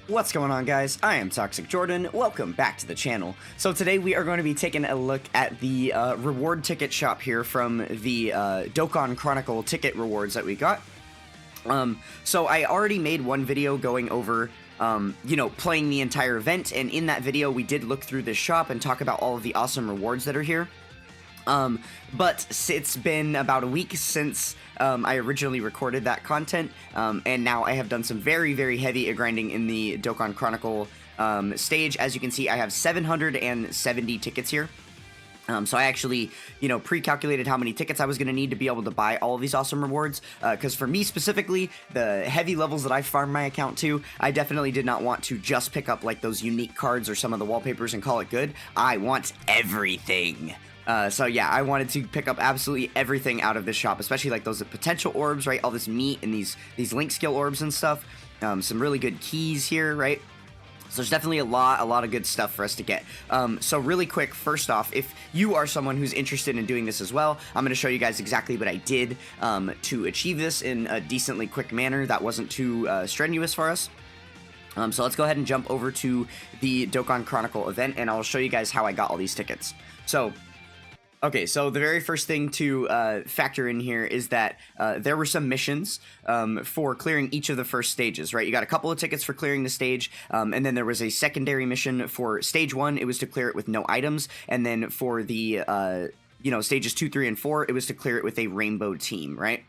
What's going on, guys? I am Toxic Jordan. Welcome back to the channel. So today we are going to be taking a look at the reward ticket shop here from the Dokkan Chronicle ticket rewards that we got. So I already made one video going over playing the entire event, and in that video we did look through this shop and talk about all of the awesome rewards that are here. But it's been about a week since I originally recorded that content, and now I have done some very, very heavy grinding in the Dokkan Chronicle stage. As you can see, I have 770 tickets here. So I actually, pre-calculated how many tickets I was going to need to be able to buy all of these awesome rewards, because for me specifically, the heavy levels that I farmed my account to, I definitely did not want to just pick up like those unique cards or some of the wallpapers and call it good. I want everything. So yeah, I wanted to pick up absolutely everything out of this shop, especially like those potential orbs, right? All this meat and these link skill orbs and stuff. Some really good keys here, right? So there's definitely a lot of good stuff for us to get. So really quick, first off, if you are someone who's interested in doing this as well, I'm going to show you guys exactly what I did to achieve this in a decently quick manner that wasn't too strenuous for us. So let's go ahead and jump over to the Dokkan Chronicle event, and I'll show you guys how I got all these tickets. Okay, so the very first thing to factor in here is that there were some missions for clearing each of the first stages, right? You got a couple of tickets for clearing the stage, and then there was a secondary mission for stage 1. It was to clear it with no items, and then for the, stages 2, 3, and 4, it was to clear it with a rainbow team, right?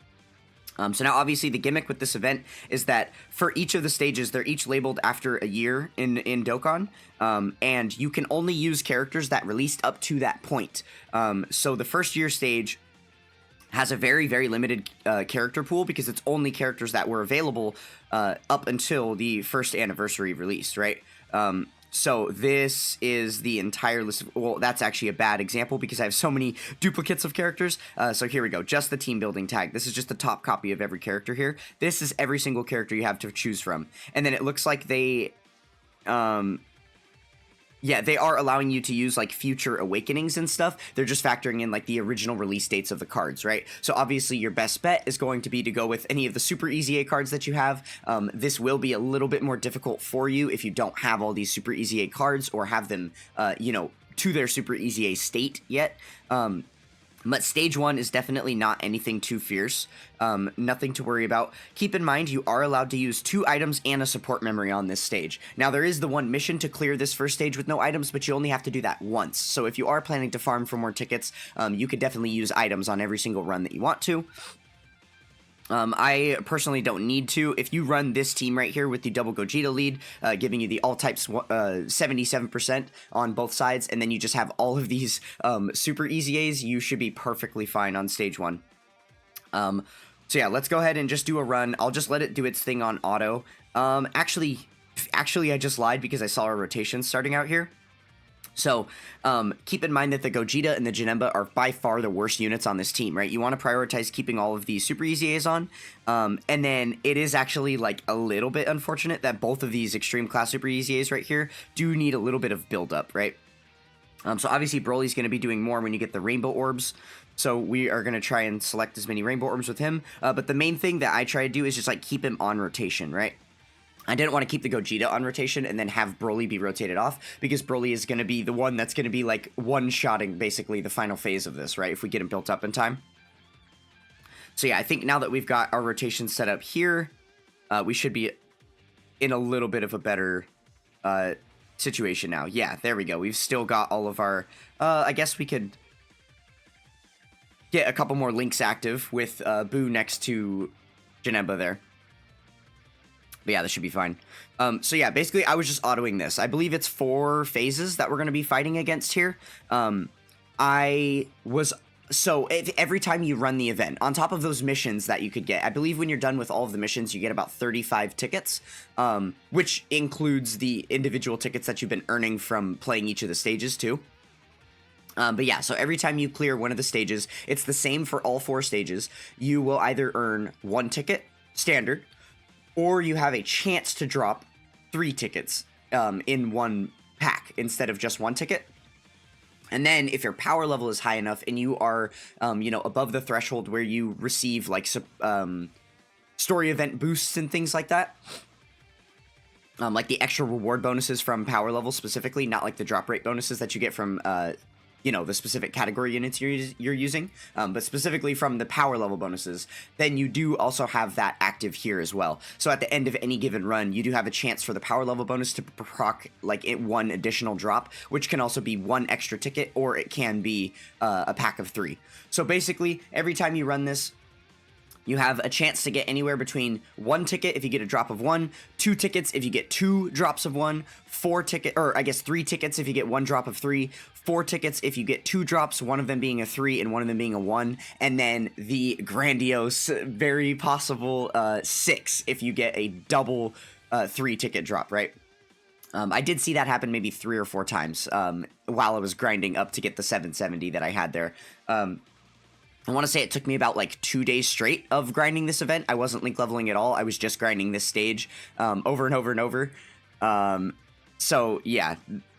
So now, obviously, the gimmick with this event is that for each of the stages, they're each labeled after a year in Dokkan, and you can only use characters that released up to that point. So the first year stage has a very, very limited character pool because it's only characters that were available up until the first anniversary release, right? So this is the entire list of, well, that's actually a bad example because I have so many duplicates of characters. So here we go, just the team building tag. This is just the top copy of every character here. This is every single character you have to choose from. And then it looks like they, they are allowing you to use like future awakenings and stuff. They're just factoring in like the original release dates of the cards, right? So obviously your best bet is going to be to go with any of the Super Easy A cards that you have. This will be a little bit more difficult for you if you don't have all these Super Easy A cards or have them, to their Super Easy A state yet. But stage 1 is definitely not anything too fierce, nothing to worry about. Keep in mind, you are allowed to use 2 items and a support memory on this stage. Now, there is the one mission to clear this first stage with no items, but you only have to do that once. So if you are planning to farm for more tickets, you could definitely use items on every single run that you want to. I personally don't need to. If you run this team right here with the double Gogeta lead, giving you the all types 77% on both sides, and then you just have all of these super easy A's, you should be perfectly fine on stage 1. So yeah, let's go ahead and just do a run. I'll just let it do its thing on auto. Actually, I just lied because I saw a rotation starting out here. So, keep in mind that the Gogeta and the Janemba are by far the worst units on this team, right? You want to prioritize keeping all of these Super Easy A's on, and then it is actually, like, a little bit unfortunate that both of these Extreme Class Super Easy A's right here do need a little bit of build-up, right? So obviously Broly's going to be doing more when you get the Rainbow Orbs, so we are going to try and select as many Rainbow Orbs with him, but the main thing that I try to do is just, like, keep him on rotation, right? I didn't want to keep the Gogeta on rotation and then have Broly be rotated off, because Broly is going to be the one that's going to be, like, one-shotting, basically, the final phase of this, right, if we get him built up in time. So, yeah, I think now that we've got our rotation set up here, we should be in a little bit of a better situation now. Yeah, there we go. We've still got all of our... I guess we could get a couple more links active with Boo next to Janemba there. But yeah, this should be fine. So yeah, basically I was just autoing this. I believe it's 4 phases that we're going to be fighting against here. Every time you run the event, on top of those missions that you could get, I believe when you're done with all of the missions, you get about 35 tickets, which includes the individual tickets that you've been earning from playing each of the stages too. But yeah, so every time you clear one of the stages, it's the same for all 4 stages. You will either earn 1 ticket, standard, or you have a chance to drop 3 tickets in one pack instead of just 1 ticket. And then if your power level is high enough and you are, above the threshold where you receive, like, story event boosts and things like that, like the extra reward bonuses from power level specifically, not like the drop rate bonuses that you get from, you know, the specific category units you're using, but specifically from the power level bonuses, then you do also have that active here as well. So at the end of any given run, you do have a chance for the power level bonus to proc like one additional drop, which can also be one extra ticket, or it can be a pack of 3. So basically, every time you run this, you have a chance to get anywhere between 1 ticket if you get a drop of 1, 2 tickets if you get 2 drops of 1, 3 tickets if you get 1 drop of 3, 4 tickets if you get 2 drops, one of them being a 3 and one of them being a 1, and then the grandiose, very possible 6 if you get a double 3 ticket drop, right? I did see that happen maybe 3 or 4 times while I was grinding up to get the 770 that I had there. I want to say it took me about like 2 days straight of grinding this event. I wasn't link leveling at all. I was just grinding this stage over and over and over. So yeah.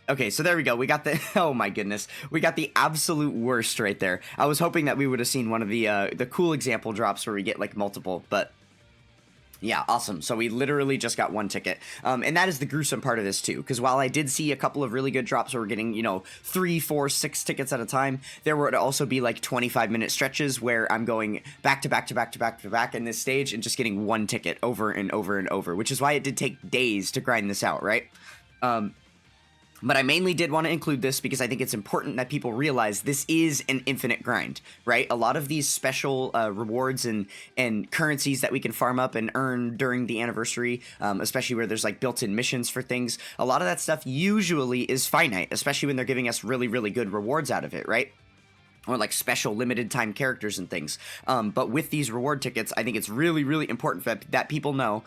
Okay, so there we go. We got the, oh my goodness. We got the absolute worst right there. I was hoping that we would have seen one of the cool example drops where we get like multiple, but yeah, awesome. So we literally just got 1 ticket. And that is the gruesome part of this too, because while I did see a couple of really good drops where we're getting, you know, 3, 4, 6 tickets at a time, there would also be like 25-minute stretches where I'm going back to back to back to back to back in this stage and just getting 1 ticket over and over and over, which is why it did take days to grind this out, right? But I mainly did want to include this because I think it's important that people realize this is an infinite grind, right? A lot of these special rewards and currencies that we can farm up and earn during the anniversary, especially where there's like built-in missions for things, a lot of that stuff usually is finite, especially when they're giving us really, really good rewards out of it, right? Or like special limited time characters and things. But with these reward tickets, I think it's really, really important that people know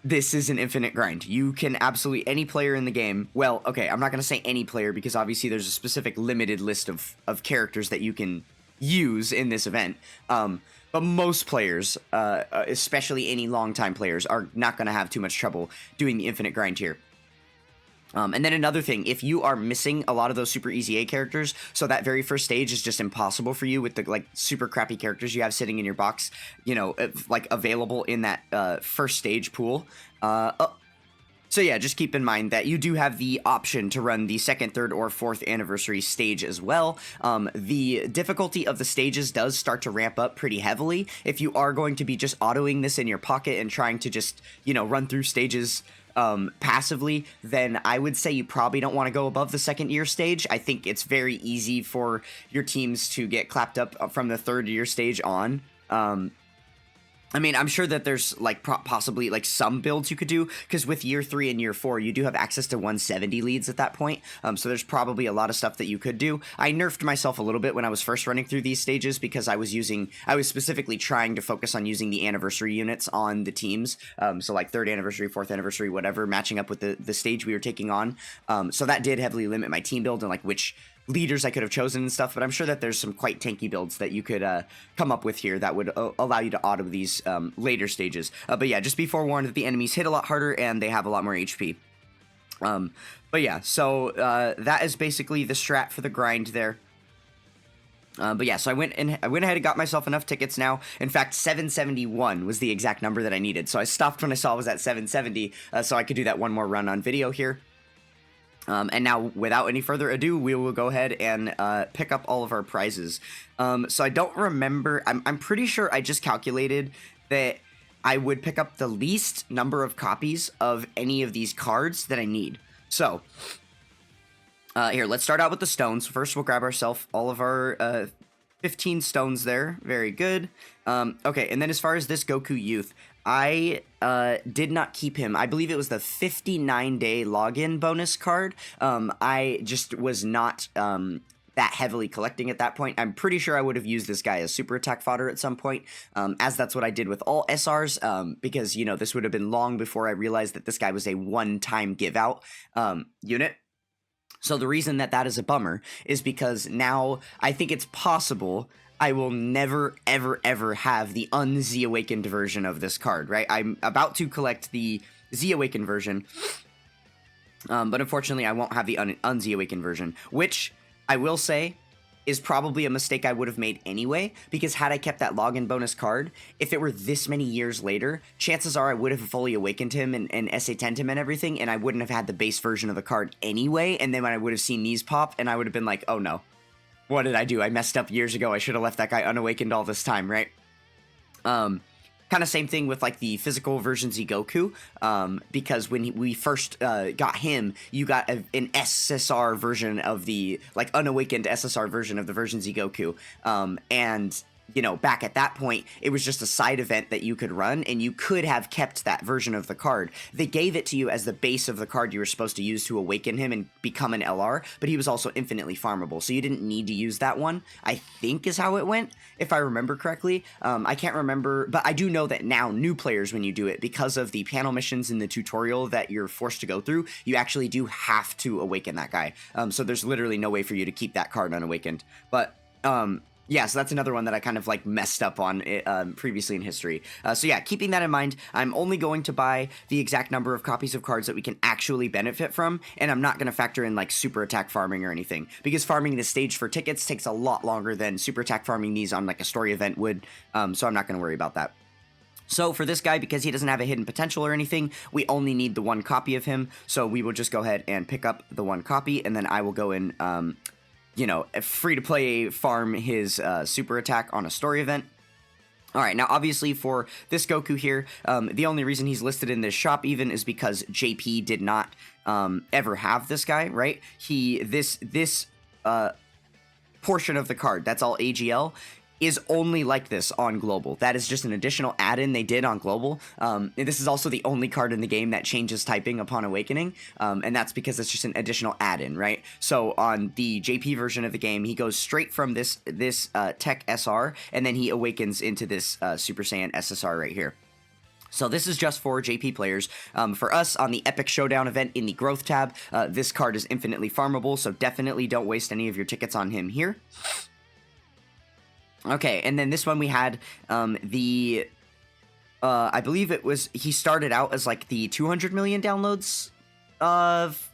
this is an infinite grind. You can absolutely, any player in the game, well, okay, I'm not going to say any player because obviously there's a specific limited list of characters that you can use in this event. But most players, especially any long-time players, are not going to have too much trouble doing the infinite grind here. And then another thing, if you are missing a lot of those super easy A characters, so that very first stage is just impossible for you with the like super crappy characters you have sitting in your box, you know, like available in that first stage pool. So yeah, just keep in mind that you do have the option to run the 2nd, 3rd, or 4th anniversary stage as well. The difficulty of the stages does start to ramp up pretty heavily. If you are going to be just autoing this in your pocket and trying to just, you know, run through stages passively, then I would say you probably don't want to go above the 2nd year stage. I think it's very easy for your teams to get clapped up from the 3rd year stage on. I mean, I'm sure that there's like possibly like some builds you could do, because with year 3 and year 4, you do have access to 170 leads at that point. So there's probably a lot of stuff that you could do. I nerfed myself a little bit when I was first running through these stages because I was specifically trying to focus on using the anniversary units on the teams. So like 3rd anniversary, 4th anniversary, whatever, matching up with the stage we were taking on. So that did heavily limit my team build and like which leaders I could have chosen and stuff, but I'm sure that there's some quite tanky builds that you could come up with here that would allow you to auto these later stages. But yeah, just be forewarned that the enemies hit a lot harder and they have a lot more HP. But yeah, so that is basically the strat for the grind there. But yeah, so I went ahead and got myself enough tickets now. In fact, 771 was the exact number that I needed. So I stopped when I saw I was at 770, so I could do that one more run on video here. And now, without any further ado, we will go ahead and pick up all of our prizes. So I don't remember. I'm pretty sure I just calculated that I would pick up the least number of copies of any of these cards that I need. So here, let's start out with the stones. First, we'll grab ourselves all of our 15 stones there. Very good. Okay, and then as far as this Goku Youth, I did not keep him. I believe it was the 59-day login bonus card. I just was not that heavily collecting at that point. I'm pretty sure I would have used this guy as super attack fodder at some point, as that's what I did with all SRs, because, you know, this would have been long before I realized that this guy was a one-time give-out unit. So the reason that that is a bummer is because now I think it's possible I will never, ever, ever have the un-Z Awakened version of this card, right? I'm about to collect the Z Awakened version, but unfortunately I won't have the un-Z Awakened version, which I will say is probably a mistake I would have made anyway, because had I kept that login bonus card, if it were this many years later, chances are I would have fully awakened him and SA10'd him and everything, and I wouldn't have had the base version of the card anyway, and then when I would have seen these pop, and I would have been like, oh no, what did I do? I messed up years ago. I should have left that guy unawakened all this time, right? Kind of same thing with like the physical version Z Goku, because when we first got him, you got an SSR version of the, like, unawakened SSR version of the version Z Goku, and you know, back at that point, it was just a side event that you could run, and you could have kept that version of the card. They gave it to you as the base of the card you were supposed to use to awaken him and become an LR, but he was also infinitely farmable, so you didn't need to use that one, I think is how it went, if I remember correctly. I can't remember, but I do know that now, new players, when you do it, because of the panel missions in the tutorial that you're forced to go through, you actually do have to awaken that guy. So there's literally no way for you to keep that card unawakened. But, yeah, so that's another one that I kind of like messed up on previously in history. So yeah, keeping that in mind, I'm only going to buy the exact number of copies of cards that we can actually benefit from, and I'm not going to factor in like super attack farming or anything, because farming this stage for tickets takes a lot longer than super attack farming these on like a story event would, so I'm not going to worry about that. So for this guy, because he doesn't have a hidden potential or anything, we only need the one copy of him, so we will just go ahead and pick up the one copy, and then I will go in, you know, free-to-play farm his super attack on a story event. Alright, now obviously for this Goku here, the only reason he's listed in this shop even is because JP did not ever have this guy, right? This portion of the card, that's all AGL, is only like this on Global. That is just an additional add-in they did on Global. And this is also the only card in the game that changes typing upon awakening, and that's because it's just an additional add-in, right? So on the JP version of the game, he goes straight from this Tech SR, and then he awakens into this Super Saiyan SSR right here. So this is just for JP players. For us, on the Epic Showdown event in the Growth tab, this card is infinitely farmable, so definitely don't waste any of your tickets on him here. Okay, and then this one we had I believe it was, he started out as like the 200 million downloads of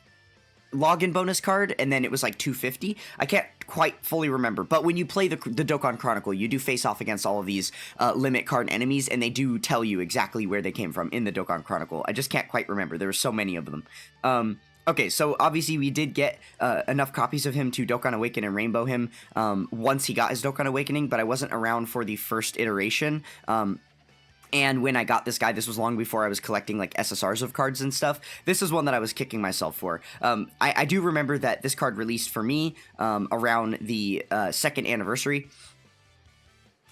login bonus card, and then it was like 250. I can't quite fully remember, but when you play the Dokkan Chronicle, you do face off against all of these limit card enemies, and they do tell you exactly where they came from in the Dokkan Chronicle. I just can't quite remember. There were so many of them. Okay, so obviously we did get enough copies of him to Dokkan Awaken and Rainbow him once he got his Dokkan Awakening, but I wasn't around for the first iteration. And when I got this guy, this was long before I was collecting like SSRs of cards and stuff. This is one that I was kicking myself for. I do remember that this card released for me around the second anniversary.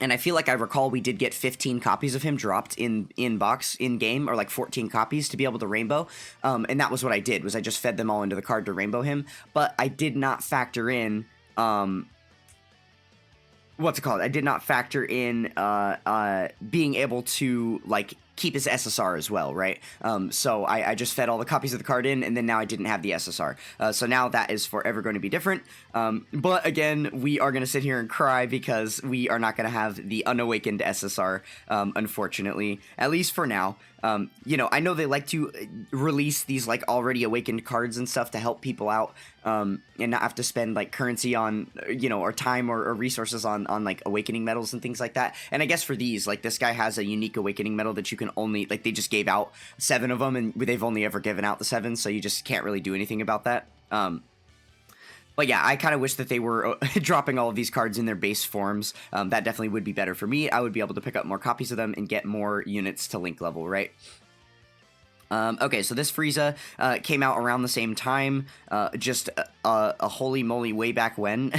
And I feel like I recall we did get 15 copies of him dropped in box, in game, or like 14 copies to be able to rainbow. And that was what I did, was I just fed them all into the card to rainbow him. But I did not factor in, what's it called? I did not factor in being able to like keep his SSR as well, right? So I just fed all the copies of the card in, and then now I didn't have the SSR. So now that is forever going to be different. But again, we are going to sit here and cry because we are not going to have the unawakened SSR, unfortunately, at least for now. You know, I know they like to release these like already awakened cards and stuff to help people out, and not have to spend like currency on, you know, or time or resources on like awakening medals and things like that. And I guess for these, like this guy has a unique awakening medal that you can only, like, they just gave out 7 of them, and they've only ever given out the 7, so you just can't really do anything about that. But yeah, I kind of wish that they were dropping all of these cards in their base forms. That definitely would be better for me. I would be able to pick up more copies of them and get more units to link level, right? Okay, so this Frieza came out around the same time, just a holy moly way back when.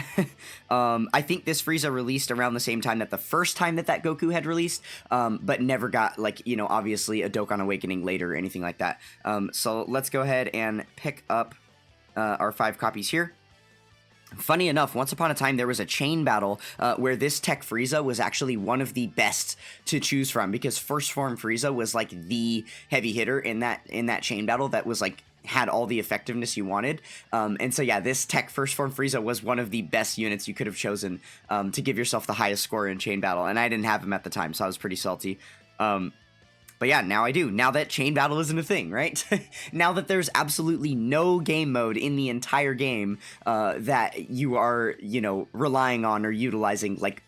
I think this Frieza released around the same time that the first time that Goku had released, but never got, like, you know, obviously a Dokkan Awakening later or anything like that. So let's go ahead and pick up our 5 copies here. Funny enough, once upon a time there was a chain battle where this Tech Frieza was actually one of the best to choose from, because First Form Frieza was like the heavy hitter in that chain battle that was like had all the effectiveness you wanted. And so yeah, this Tech First Form Frieza was one of the best units you could have chosen to give yourself the highest score in chain battle, and I didn't have him at the time, so I was pretty salty. But yeah, now I do. Now that chain battle isn't a thing, right? Now that there's absolutely no game mode in the entire game that you are, you know, relying on or utilizing, like,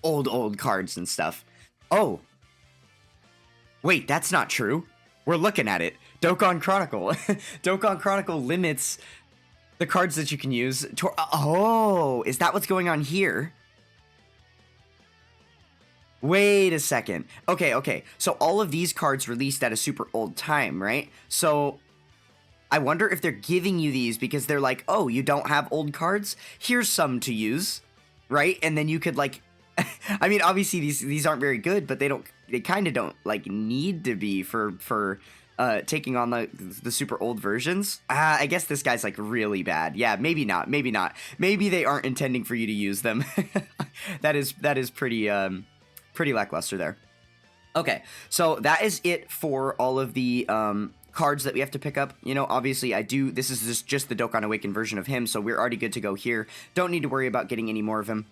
old cards and stuff. Oh. Wait, that's not true. We're looking at it. Dokkan Chronicle. Dokkan Chronicle limits the cards that you can use. Oh, is that what's going on here? Wait a second. Okay. So all of these cards released at a super old time, right? So I wonder if they're giving you these because they're like, oh, you don't have old cards? Here's some to use, right? And then you could, like, I mean, obviously these aren't very good, but they kind of don't, like, need to be for taking on the super old versions. I guess this guy's, like, really bad. Yeah, maybe not. Maybe they aren't intending for you to use them. That is pretty lackluster there. Okay, so that is it for all of the cards that we have to pick up. You know, obviously this is just the Dokkan Awakened version of him, so we're already good to go here. Don't need to worry about getting any more of him.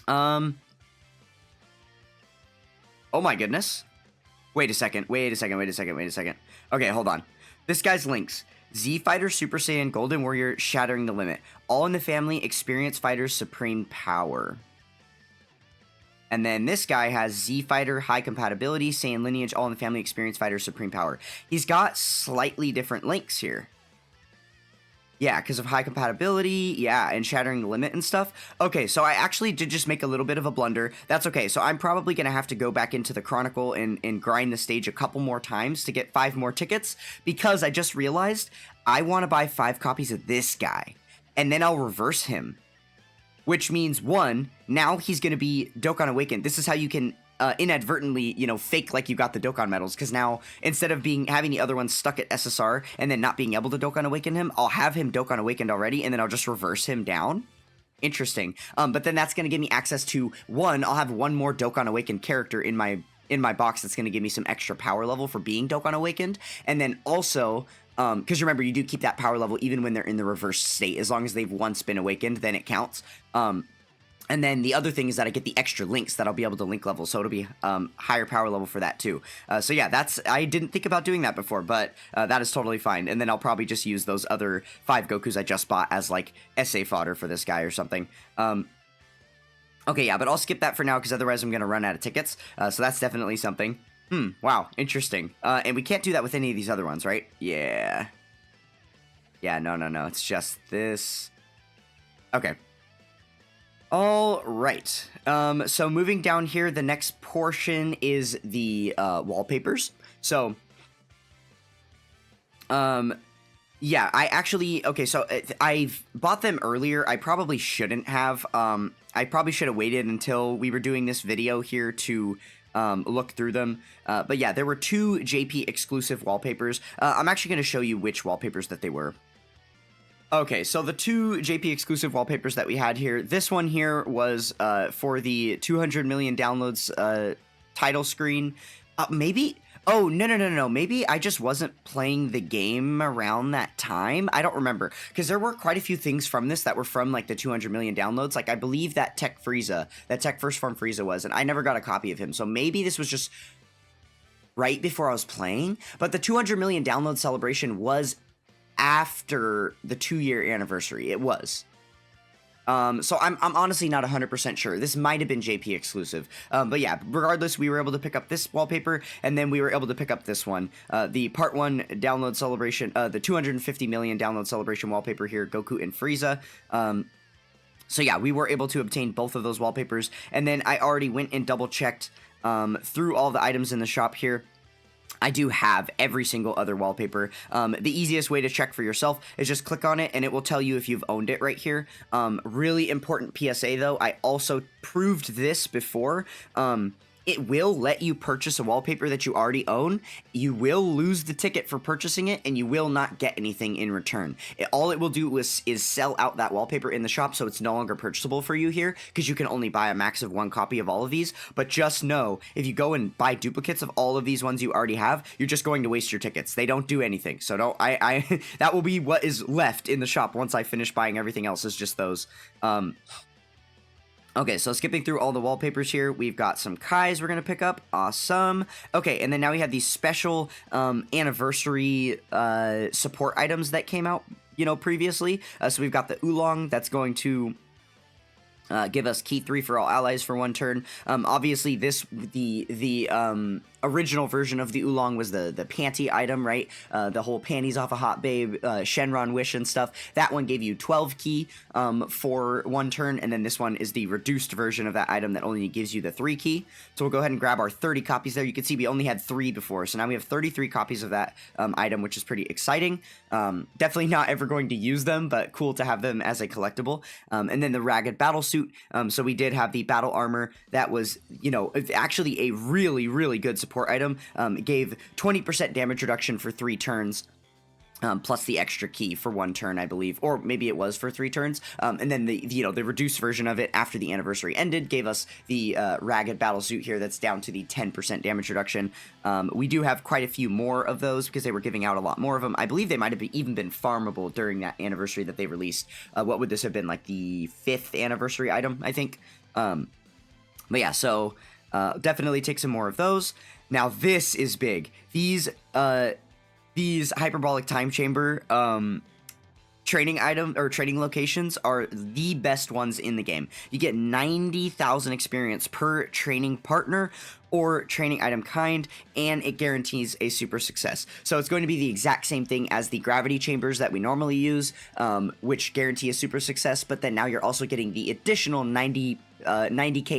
Oh my goodness. Wait a second. Okay, hold on. This guy's links. Z Fighter, Super Saiyan, Golden Warrior, Shattering the Limit. All in the family, Experienced Fighters, Supreme Power. And then this guy has Z Fighter, High Compatibility, Saiyan Lineage, All in the Family, Experienced Fighter, Supreme Power. He's got slightly different links here. Yeah, because of high compatibility, yeah, and shattering the limit and stuff. Okay, so I actually did just make a little bit of a blunder. That's okay, so I'm probably going to have to go back into the Chronicle and grind the stage a couple more times to get 5 more tickets, because I just realized I want to buy 5 copies of this guy, and then I'll reverse him. Which means, 1, now he's going to be Dokkan Awakened. This is how you can inadvertently, you know, fake like you got the Dokkan medals, because now instead of having the other ones stuck at SSR and then not being able to Dokkan Awaken him, I'll have him Dokkan Awakened already, and then I'll just reverse him down. Interesting. But then that's going to give me access to, 1, I'll have 1 more Dokkan Awakened character in my box that's going to give me some extra power level for being Dokkan Awakened, and then also, because remember, you do keep that power level even when they're in the reverse state. As long as they've once been awakened, then it counts. And then the other thing is that I get the extra links that I'll be able to link level, so it'll be higher power level for that too. So yeah, I didn't think about doing that before, but that is totally fine. And then I'll probably just use those other 5 Gokus I just bought as, like, SA fodder for this guy or something. Okay, yeah, but I'll skip that for now because otherwise I'm going to run out of tickets. So that's definitely something. Wow, interesting. And we can't do that with any of these other ones, right? Yeah. Yeah, no, it's just this. Okay. All right. So moving down here, the next portion is the wallpapers. So, yeah, so I've bought them earlier. I probably shouldn't have. I probably should have waited until we were doing this video here to look through them. But yeah, there were 2 JP exclusive wallpapers. I'm actually going to show you which wallpapers that they were. Okay, so the 2 JP exclusive wallpapers that we had here, this one here was for the 200 million downloads title screen. Maybe, oh, no, maybe I just wasn't playing the game around that time. I don't remember, because there were quite a few things from this that were from, like, the 200 million downloads. Like, I believe that Tech First Form Frieza was, and I never got a copy of him, so maybe this was just right before I was playing. But the 200 million download celebration was after the 2-year anniversary. It was. So I'm honestly not 100% sure. This might have been JP exclusive. But yeah, regardless, we were able to pick up this wallpaper, and then we were able to pick up this one. The Part 1 download celebration, the 250 million download celebration wallpaper here, Goku and Frieza. So yeah, we were able to obtain both of those wallpapers, and then I already went and double-checked through all the items in the shop here. I do have every single other wallpaper. The easiest way to check for yourself is just click on it and it will tell you if you've owned it right here. Really important PSA though, I also proved this before. It will let you purchase a wallpaper that you already own. You will lose the ticket for purchasing it, and you will not get anything in return. All it will do is sell out that wallpaper in the shop, so it's no longer purchasable for you here, because you can only buy a max of 1 copy of all of these. But just know, if you go and buy duplicates of all of these ones you already have, you're just going to waste your tickets. They don't do anything. So that will be what is left in the shop once I finish buying everything else, is just those. Okay, so skipping through all the wallpapers here, we've got some Kais we're going to pick up. Awesome. Okay, and then now we have these special anniversary support items that came out, previously. So we've got the Oolong that's going to give us key 3 for all allies for 1 turn. Obviously, the original version of the Oolong was the panty item, right? The whole panties off a hot babe, Shenron wish and stuff. That one gave you 12 key for 1 turn, and then this one is the reduced version of that item that only gives you the 3 key. So we'll go ahead and grab our 30 copies there. You can see we only had 3 before, so now we have 33 copies of that item, which is pretty exciting. Definitely not ever going to use them, but cool to have them as a collectible. And then the Ragged Battle Suit. So we did have the battle armor that was, actually a really, really good support item. It gave 20% damage reduction for 3 turns. Plus the extra key for 1 turn, I believe, or maybe it was for 3 turns. And then the reduced version of it after the anniversary ended gave us the Ragged Battle Suit here that's down to the 10% damage reduction. We do have quite a few more of those because they were giving out a lot more of them. I believe they might have even been farmable during that anniversary that they released. What would this have been, like the 5th anniversary item, I think? But yeah, so definitely take some more of those. Now this is big. These hyperbolic time chamber training item or training locations are the best ones in the game. You get 90,000 experience per training partner or training item kind, and it guarantees a super success. So it's going to be the exact same thing as the gravity chambers that we normally use, which guarantee a super success, but then now you're also getting the additional 90k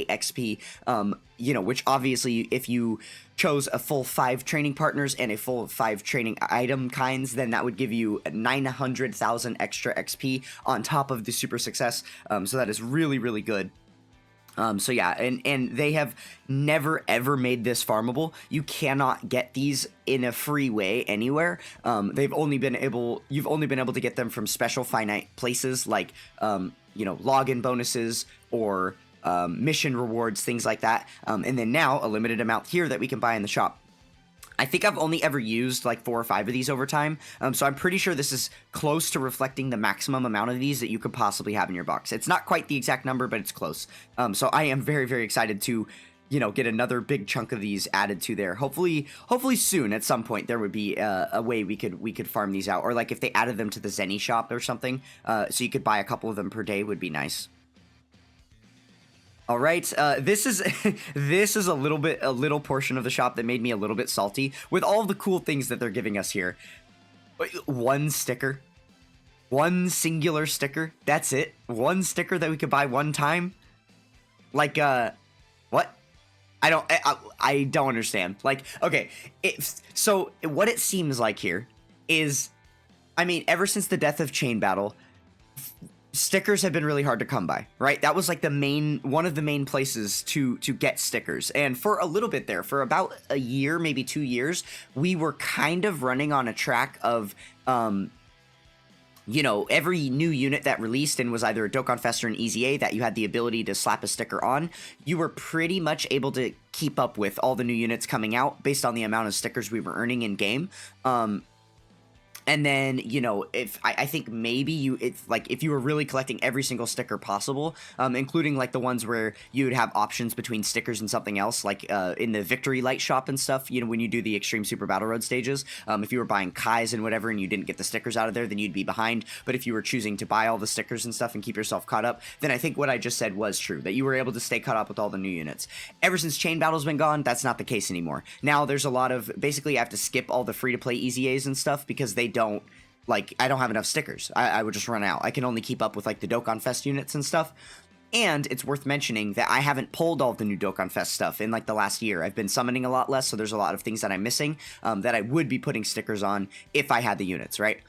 XP, which obviously if you chose a full 5 training partners and a full 5 training item kinds, then that would give you 900,000 extra XP on top of the super success. So that is really, really good. So yeah, and they have never ever made this farmable. You cannot get these in a free way anywhere. You've only been able to get them from special finite places like login bonuses or mission rewards, things like that. And then now a limited amount here that we can buy in the shop. I think I've only ever used like 4 or 5 of these over time, so I'm pretty sure this is close to reflecting the maximum amount of these that you could possibly have in your box. It's not quite the exact number, but it's close. So I am very, very excited to, get another big chunk of these added to there. Hopefully soon at some point there would be a way we could farm these out, or like if they added them to the Zenny shop or something, so you could buy a couple of them per day would be nice. All right, this is a little portion of the shop that made me a little bit salty with all the cool things that they're giving us here. 1 sticker, 1 singular sticker. That's it. 1 sticker that we could buy 1 time. Like, what? I don't understand. Like, okay, so what it seems like here is, I mean, ever since the death of Chain Battle, stickers have been really hard to come by, right? That was like one of the main places to get stickers. And for a little bit there, for about a year, maybe 2 years, we were kind of running on a track of, every new unit that released and was either a Dokkan Fest or an EZA that you had the ability to slap a sticker on, you were pretty much able to keep up with all the new units coming out based on the amount of stickers we were earning in game. And then, if I think maybe if you were really collecting every single sticker possible, including like the ones where you would have options between stickers and something else, like in the Victory Light shop and stuff, when you do the Extreme Super Battle Road stages, if you were buying Kais and whatever and you didn't get the stickers out of there, then you'd be behind. But if you were choosing to buy all the stickers and stuff and keep yourself caught up, then I think what I just said was true, that you were able to stay caught up with all the new units. Ever since Chain Battle's been gone, that's not the case anymore. Now there's a lot of, basically I have to skip all the free-to-play EZAs and stuff because I don't have enough stickers. I would just run out. I can only keep up with like the Dokkan Fest units and stuff. And it's worth mentioning that I haven't pulled all the new Dokkan Fest stuff in like the last year. I've been summoning a lot less, so there's a lot of things that I'm missing that I would be putting stickers on if I had the units, right?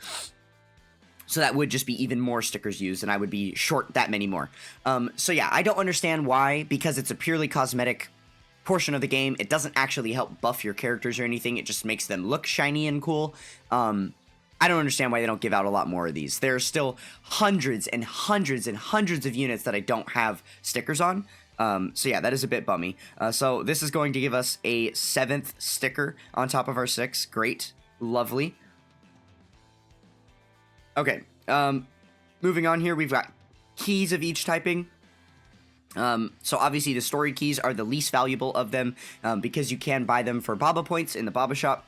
So that would just be even more stickers used, and I would be short that many more. So yeah, I don't understand why, because it's a purely cosmetic portion of the game. It doesn't actually help buff your characters or anything. It just makes them look shiny and cool. I don't understand why they don't give out a lot more of these. There are still hundreds and hundreds and hundreds of units that I don't have stickers on. So yeah, that is a bit bummy. So this is going to give us a 7th sticker on top of our 6. Great. Lovely. Okay. Moving on here, we've got keys of each typing. So obviously the story keys are the least valuable of them, because you can buy them for Baba points in the Baba shop.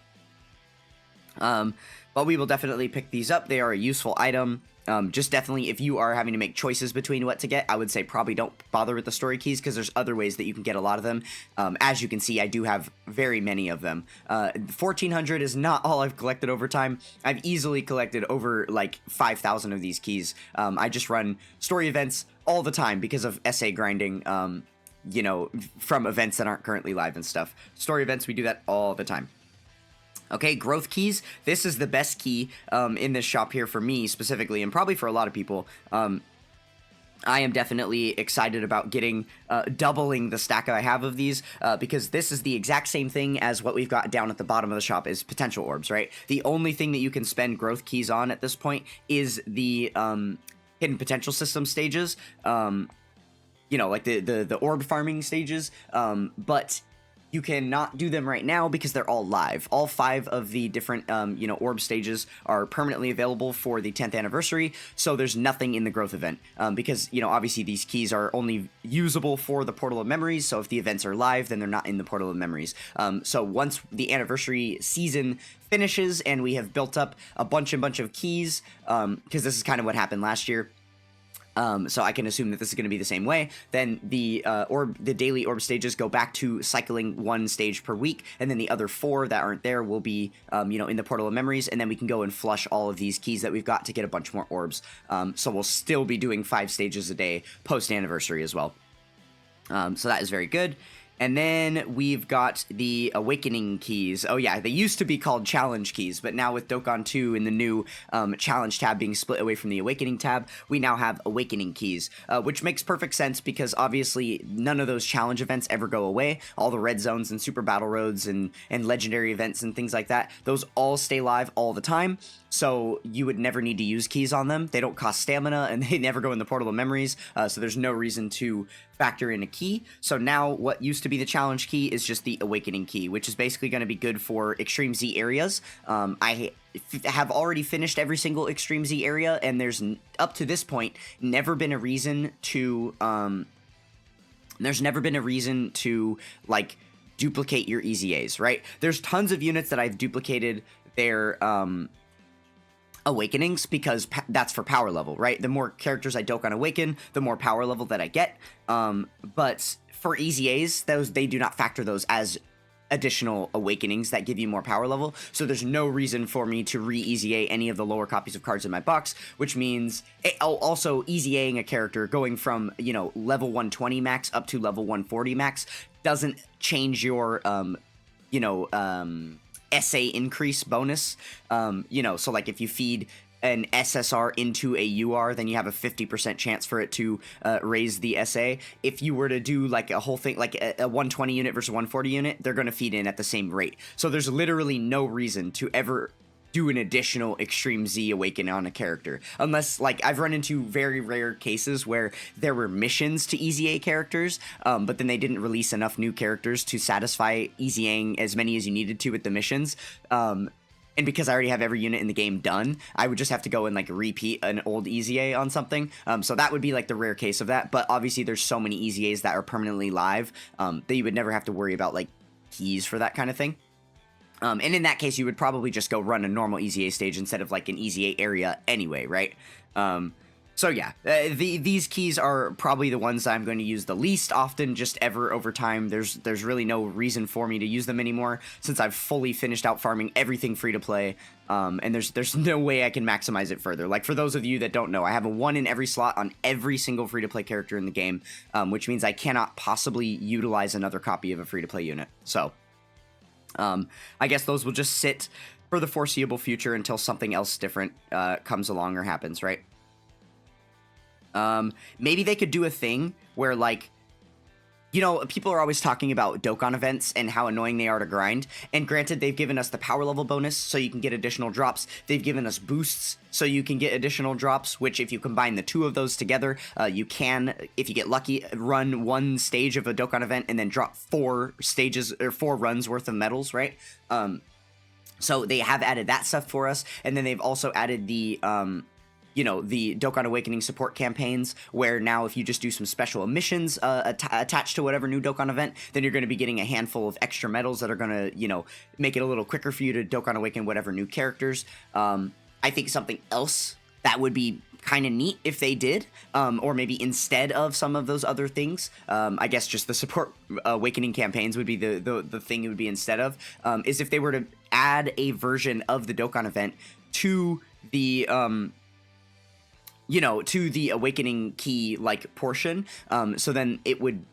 But we will definitely pick these up. They are a useful item. Just definitely, if you are having to make choices between what to get, I would say probably don't bother with the story keys, because there's other ways that you can get a lot of them. As you can see, I do have very many of them. 1,400 is not all I've collected over time. I've easily collected over like 5,000 of these keys. I just run story events all the time because of SA grinding, you know, from events that aren't currently live and stuff. Story events, we do that all the time. Okay, growth keys. This is the best key in this shop here for me specifically, and probably for a lot of people. I am definitely excited about getting, doubling the stack I have of these, because this is the exact same thing as what we've got down at the bottom of the shop is potential orbs, right? The only thing that you can spend growth keys on at this point is the hidden potential system stages, you know, like the orb farming stages, but you cannot do them right now because they're all live. All 5 of the different, you know, orb stages are permanently available for the 10th anniversary, so there's nothing in the growth event, because, you know, obviously these keys are only usable for the Portal of Memories, so if the events are live, then they're not in the Portal of Memories. So once the anniversary season finishes and we have built up a bunch of keys, because this is kind of what happened last year, so I can assume that this is going to be the same way, then the daily orb stages go back to cycling 1 stage per week, and then the other 4 that aren't there will be, you know, in the Portal of Memories, and then we can go and flush all of these keys that we've got to get a bunch more orbs. So we'll still be doing 5 stages a day post-anniversary as well. So that is very good. And then we've got the Awakening keys. Oh yeah, they used to be called Challenge keys, but now with Dokkan 2 and the new Challenge tab being split away from the Awakening tab, we now have Awakening keys, which makes perfect sense because obviously none of those challenge events ever go away. All the red zones and super battle roads and legendary events and things like that, those all stay live all the time. So you would never need to use keys on them. They don't cost stamina, and they never go in the Portal of Memories, so there's no reason to factor in a key. So now what used to be the challenge key is just the Awakening key, which is basically going to be good for Extreme Z areas. I have already finished every single Extreme Z area, and there's, up to this point, never been a reason to, like, duplicate your EZAs, right? There's tons of units that I've duplicated their, Awakenings, because that's for power level, right? The more characters I Dokkan Awaken, the more power level that I get. But for EZAs, they do not factor those as additional awakenings that give you more power level, so there's no reason for me to re-EZA any of the lower copies of cards in my box, which means also EZAing a character going from, you know, level 120 max up to level 140 max doesn't change your, you know, SA increase bonus, you know, so like if you feed an SSR into a UR, then you have a 50% chance for it to raise the SA. If you were to do like a whole thing, like a 120 unit versus 140 unit, they're going to feed in at the same rate. So there's literally no reason to ever do an additional Extreme Z Awaken on a character. Unless, like, I've run into very rare cases where there were missions to EZA characters, but then they didn't release enough new characters to satisfy EZAing as many as you needed to with the missions. And because I already have every unit in the game done, I would just have to go and, like, repeat an old EZA on something. So that would be, like, the rare case of that. But obviously there's so many EZAs that are permanently live that you would never have to worry about, like, keys for that kind of thing. And in that case, you would probably just go run a normal EZA stage instead of, like, an EZA area anyway, right? So yeah, these keys are probably the ones I'm going to use the least often, just ever over time. There's really no reason for me to use them anymore, since I've fully finished out farming everything free to play, and there's no way I can maximize it further. Like, for those of you that don't know, I have a 1 in every slot on every single free to play character in the game, which means I cannot possibly utilize another copy of a free to play unit. So I guess those will just sit for the foreseeable future until something else different comes along or happens, right? Maybe they could do a thing where, like, you know, people are always talking about Dokkan events and how annoying they are to grind, and granted, they've given us the power level bonus so you can get additional drops. They've given us boosts so you can get additional drops, which if you combine the 2 of those together, you can, if you get lucky, run 1 stage of a Dokkan event and then drop 4 stages or 4 runs worth of medals, right? So they have added that stuff for us, and then they've also added the you know, the Dokkan Awakening support campaigns, where now if you just do some special missions attached to whatever new Dokkan event, then you're going to be getting a handful of extra medals that are going to, you know, make it a little quicker for you to Dokkan Awaken whatever new characters. I think something else that would be kind of neat if they did, or maybe instead of some of those other things, I guess just the support awakening campaigns would be the thing it would be instead of, is if they were to add a version of the Dokkan event to the you know, to the awakening key like portion, so then it would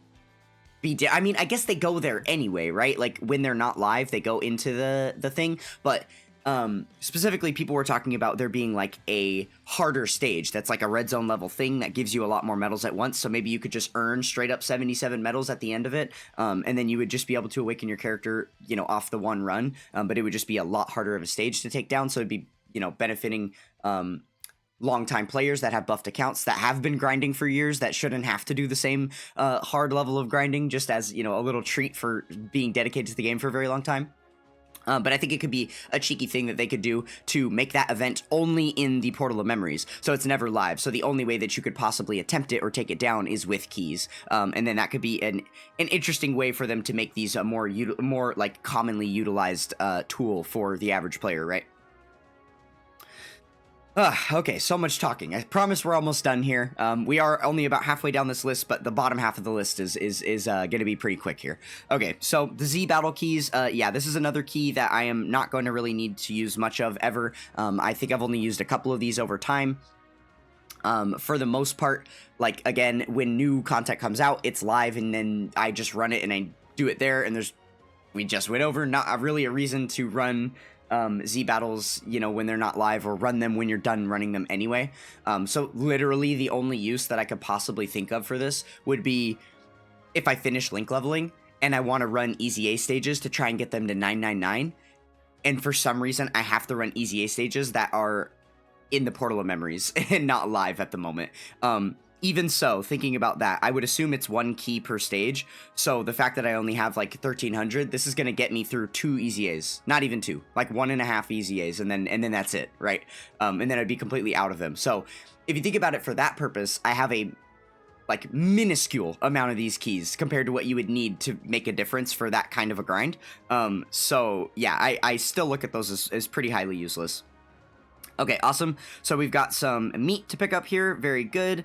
be I mean, I guess they go there anyway, right? Like when they're not live, they go into the thing, but specifically people were talking about there being like a harder stage that's like a red zone level thing that gives you a lot more medals at once, so maybe you could just earn straight up 77 medals at the end of it, and then you would just be able to awaken your character, you know, off the one run, but it would just be a lot harder of a stage to take down, so it'd be, you know, benefiting longtime players that have buffed accounts that have been grinding for years, that shouldn't have to do the same hard level of grinding, just as, you know, a little treat for being dedicated to the game for a very long time. But I think it could be a cheeky thing that they could do to make that event only in the Portal of Memories, so it's never live. So the only way that you could possibly attempt it or take it down is with keys, and then that could be an interesting way for them to make these a more like commonly utilized tool for the average player, right? Okay, so much talking. I promise we're almost done here. We are only about halfway down this list, but the bottom half of the list is going to be pretty quick here. Okay, so the Z battle keys, yeah, this is another key that I am not going to really need to use much of ever. I think I've only used a couple of these over time. For the most part, like, again, when new content comes out, it's live, and then I just run it, and I do it there, and we just went over, not really a reason to run Z battles, you know, when they're not live, or run them when you're done running them anyway. So literally the only use that I could possibly think of for this would be if I finish link leveling and I want to run easy A stages to try and get them to 999, and for some reason I have to run easy A stages that are in the Portal of Memories and not live at the moment. Even so, thinking about that, I would assume it's one key per stage, so the fact that I only have like 1300, this is going to get me through 2 easy A's, not even 2, like 1.5 easy A's, and then that's it, right? And then I'd be completely out of them. So if you think about it for that purpose, I have a like minuscule amount of these keys compared to what you would need to make a difference for that kind of a grind. So yeah, I still look at those as pretty highly useless. Okay, awesome. So we've got some meat to pick up here. Very good.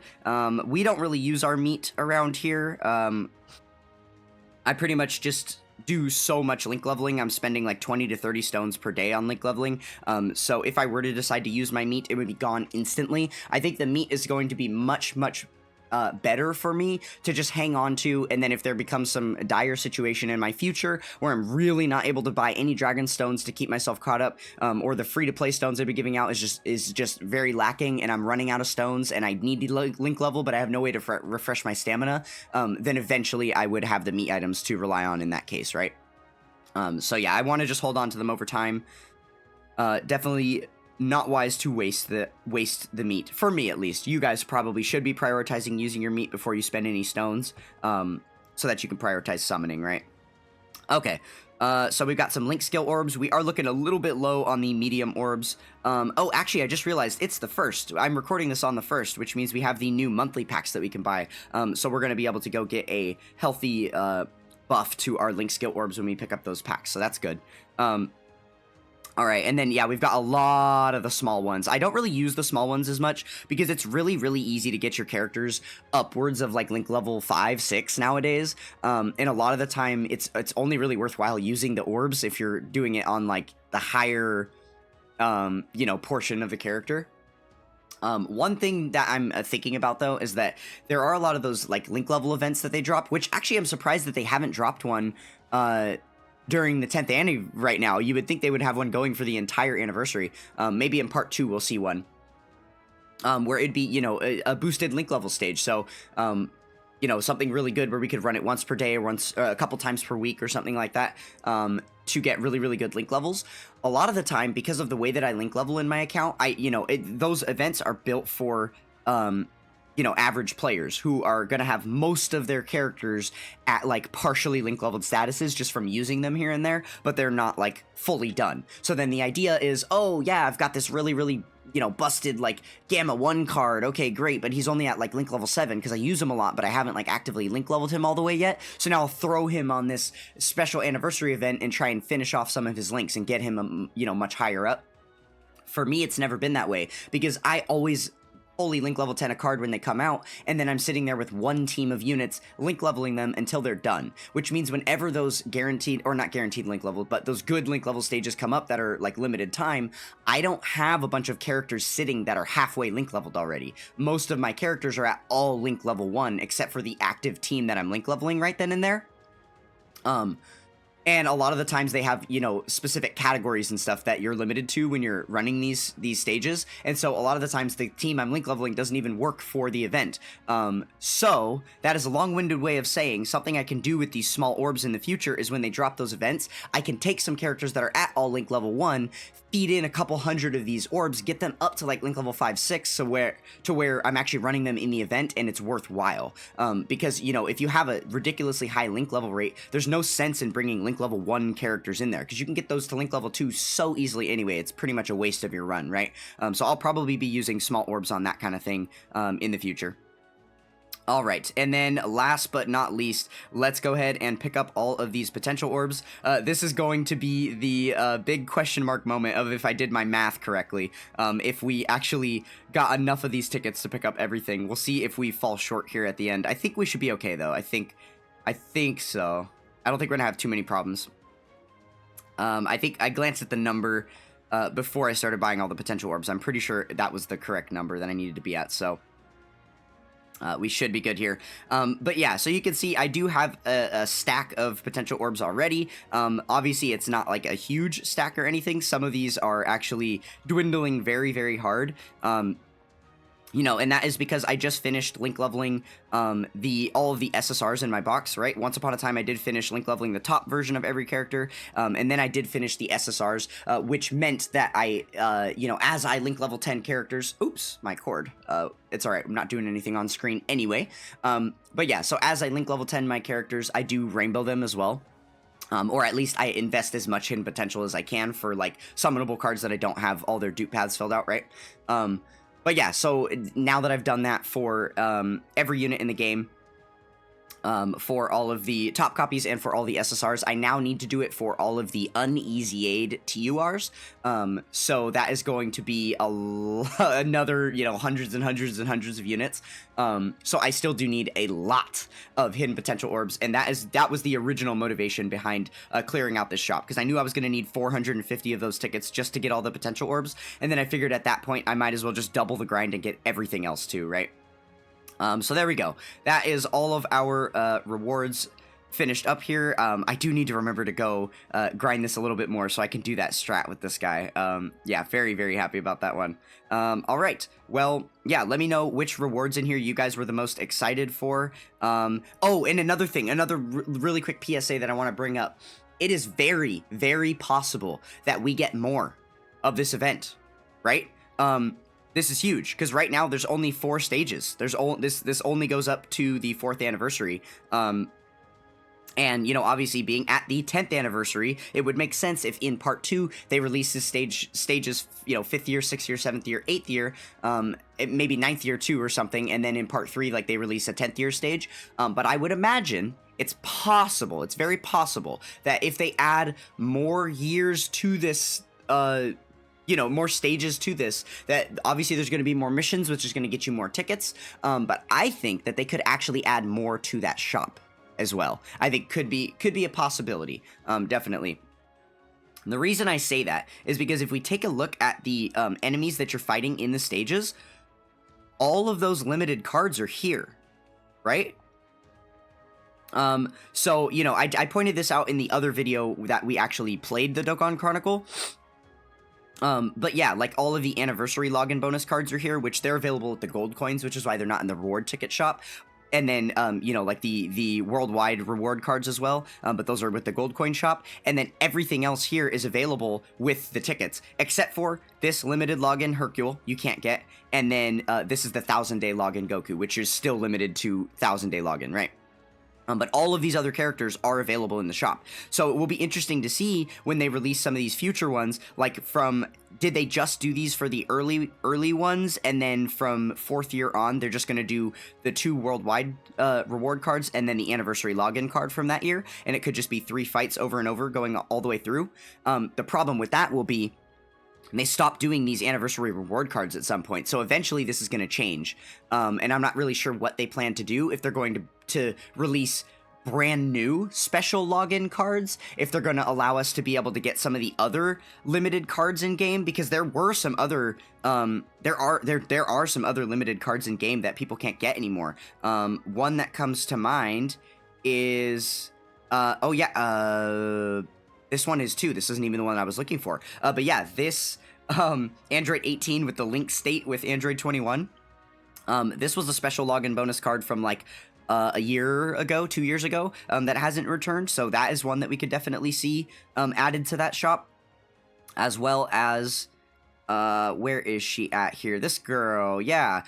We don't really use our meat around here. I pretty much just do so much link leveling. I'm spending like 20 to 30 stones per day on link leveling. So if I were to decide to use my meat, it would be gone instantly. I think the meat is going to be much better for me to just hang on to, and then if there becomes some dire situation in my future where I'm really not able to buy any dragon stones to keep myself caught up, or the free-to-play stones I've been giving out is just very lacking, and I'm running out of stones and I need to link level, but I have no way to refresh my stamina, then eventually I would have the meat items to rely on in that case, right? So yeah, I want to just hold on to them over time. Definitely not wise to waste the meat, for me at least. You guys probably should be prioritizing using your meat before you spend any stones, so that you can prioritize summoning, right? Okay, so we've got some link skill orbs. We are looking a little bit low on the medium orbs. Oh, actually, I just realized it's the 1st. I'm recording this on the 1st, which means we have the new monthly packs that we can buy. So we're going to be able to go get a healthy buff to our link skill orbs when we pick up those packs, so that's good. All right, and then, yeah, we've got a lot of the small ones. I don't really use the small ones as much because it's really, really easy to get your characters upwards of, like, link level 5, 6 nowadays. And a lot of the time, it's only really worthwhile using the orbs if you're doing it on, like, the higher, you know, portion of the character. One thing that I'm thinking about, though, is that there are a lot of those, like, link level events that they drop, which actually I'm surprised that they haven't dropped one, during the 10th anniversary right now. You would think they would have one going for the entire anniversary. Maybe in part 2 we'll see one, where it'd be, you know, a boosted link level stage. So, you know, something really good where we could run it once per day or a couple times per week or something like that, to get really, really good link levels. A lot of the time, because of the way that I link level in my account, those events are built for, you know, average players who are going to have most of their characters at, like, partially link leveled statuses just from using them here and there, but they're not, like, fully done. So then the idea is, oh, yeah, I've got this really, really you know, busted, like, Gamma 1 card. Okay, great, but he's only at, like, Link level 7, because I use him a lot, but I haven't, like, actively Link leveled him all the way yet. So now I'll throw him on this special anniversary event and try and finish off some of his Links and get him, you know, much higher up. For me, it's never been that way, because I always fully Link level 10 a card when they come out, and then I'm sitting there with one team of units Link leveling them until they're done, which means whenever those guaranteed, or not guaranteed Link level, but those good Link level stages come up that are like limited time, I don't have a bunch of characters sitting that are halfway Link leveled already. Most of my characters are at all Link level 1, except for the active team that I'm Link leveling right then and there. And a lot of the times they have, you know, specific categories and stuff that you're limited to when you're running these stages. And so a lot of the times the team I'm Link leveling doesn't even work for the event. So that is a long-winded way of saying something I can do with these small orbs in the future is when they drop those events, I can take some characters that are at all Link level 1, feed in a couple hundred of these orbs, get them up to like Link level 5, 6, so where I'm actually running them in the event and it's worthwhile. Because, you know, if you have a ridiculously high Link level rate, there's no sense in bringing Link level 1 characters in there, because you can get those to Link level 2 so easily anyway. It's pretty much a waste of your run, right? So I'll probably be using small orbs on that kind of thing in the future. Alright, and then last but not least, let's go ahead and pick up all of these potential orbs. This is going to be the big question mark moment of if I did my math correctly. If we actually got enough of these tickets to pick up everything. We'll see if we fall short here at the end. I think we should be okay, though. I think so. I don't think we're gonna have too many problems. I think I glanced at the number before I started buying all the potential orbs. I'm pretty sure that was the correct number that I needed to be at, so we should be good here. But yeah, so you can see I do have a stack of potential orbs already. Obviously, it's not like a huge stack or anything. Some of these are actually dwindling very, very hard. You know, and that is because I just finished Link leveling all of the SSRs in my box, right? Once upon a time, I did finish Link leveling the top version of every character, and then I did finish the SSRs, which meant that I, you know, as I Link level 10 characters, oops, my cord, it's alright, I'm not doing anything on screen anyway, but yeah, so as I Link level 10 my characters, I do rainbow them as well. Or at least I invest as much hidden potential as I can for, like, summonable cards that I don't have all their dupe paths filled out, right? But yeah, so now that I've done that for every unit in the game, for all of the top copies and for all the SSRs, I now need to do it for all of the uneasy aid TURs. So that is going to be another, you know, hundreds and hundreds and hundreds of units. So I still do need a lot of hidden potential orbs, and that was the original motivation behind clearing out this shop, because I knew I was going to need 450 of those tickets just to get all the potential orbs, and then I figured at that point I might as well just double the grind and get everything else too, right? So there we go. That is all of our rewards finished up here. I do need to remember to go grind this a little bit more so I can do that strat with this guy. Yeah, very, very happy about that one. All right. Well, yeah, let me know which rewards in here you guys were the most excited for. Oh, and another thing, another really quick PSA that I want to bring up. It is very, very possible that we get more of this event, right? This is huge, because right now there's only 4 stages. This only goes up to the 4th anniversary. And, you know, obviously being at the 10th anniversary, it would make sense if in part 2 they release this stages, you know, 5th year, 6th year, 7th year, 8th year, maybe 9th year 2 or something, and then in part 3, like, they release a 10th year stage. But I would imagine it's possible, it's very possible, that if they add more years to this, you know, more stages to this, that obviously there's going to be more missions, which is going to get you more tickets, but I think that they could actually add more to that shop as well. I think could be a possibility, definitely. And the reason I say that is because if we take a look at the enemies that you're fighting in the stages, all of those limited cards are here, right? So, you know, I pointed this out in the other video that we actually played the Dokkan Chronicle. But yeah, like, all of the anniversary login bonus cards are here, which they're available at the gold coins, which is why they're not in the reward ticket shop. And then, you know, like the worldwide reward cards as well, but those are with the gold coin shop. And then everything else here is available with the tickets, except for this limited login Hercule you can't get. And then this is the 1000-day login Goku, which is still limited to 1000-day login, right? But all of these other characters are available in the shop. So it will be interesting to see when they release some of these future ones, like did they just do these for the early ones, and then from 4th year on, they're just going to do the 2 worldwide reward cards and then the anniversary login card from that year, and it could just be 3 fights over and over going all the way through. The problem with that will be they stop doing these anniversary reward cards at some point, so eventually this is going to change, and I'm not really sure what they plan to do, if they're going to release brand new special login cards, if they're going to allow us to be able to get some of the other limited cards in game, because there were some other there are some other limited cards in game that people can't get anymore. One that comes to mind is this one is too. This isn't even the one I was looking for. But yeah, this Android 18 with the link state with Android 21. This was a special login bonus card from like a year ago, 2 years ago, that hasn't returned. So that is one that we could definitely see added to that shop, as well as where is she at here? This girl, yeah.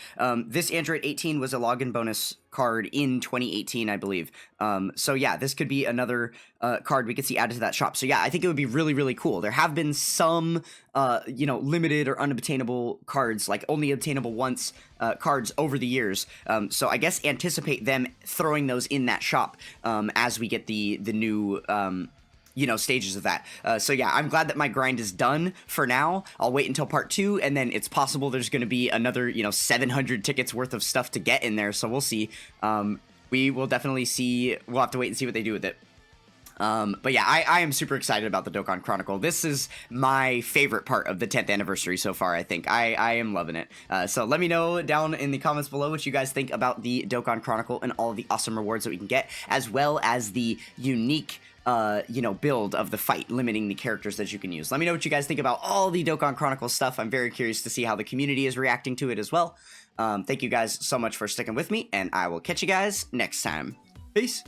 This Android 18 was a login bonus card in 2018, I believe. So yeah, this could be another card we could see added to that shop. So yeah, I think it would be really, really cool. There have been some, limited or unobtainable cards, like only obtainable once cards over the years. So I guess anticipate them throwing those in that shop as we get the new stages of that. So yeah, I'm glad that my grind is done for now. I'll wait until part 2, and then it's possible there's going to be another, 700 tickets worth of stuff to get in there. So we'll see. We will definitely see. We'll have to wait and see what they do with it. But yeah, I am super excited about the Dokkan Chronicle. This is my favorite part of the 10th anniversary so far, I think. I am loving it. So let me know down in the comments below what you guys think about the Dokkan Chronicle and all of the awesome rewards that we can get, as well as the unique build of the fight, limiting the characters that you can use. Let me know what you guys think about all the Dokkan Chronicles stuff. I'm very curious to see how the community is reacting to it as well. Thank you guys so much for sticking with me, and I will catch you guys next time. Peace!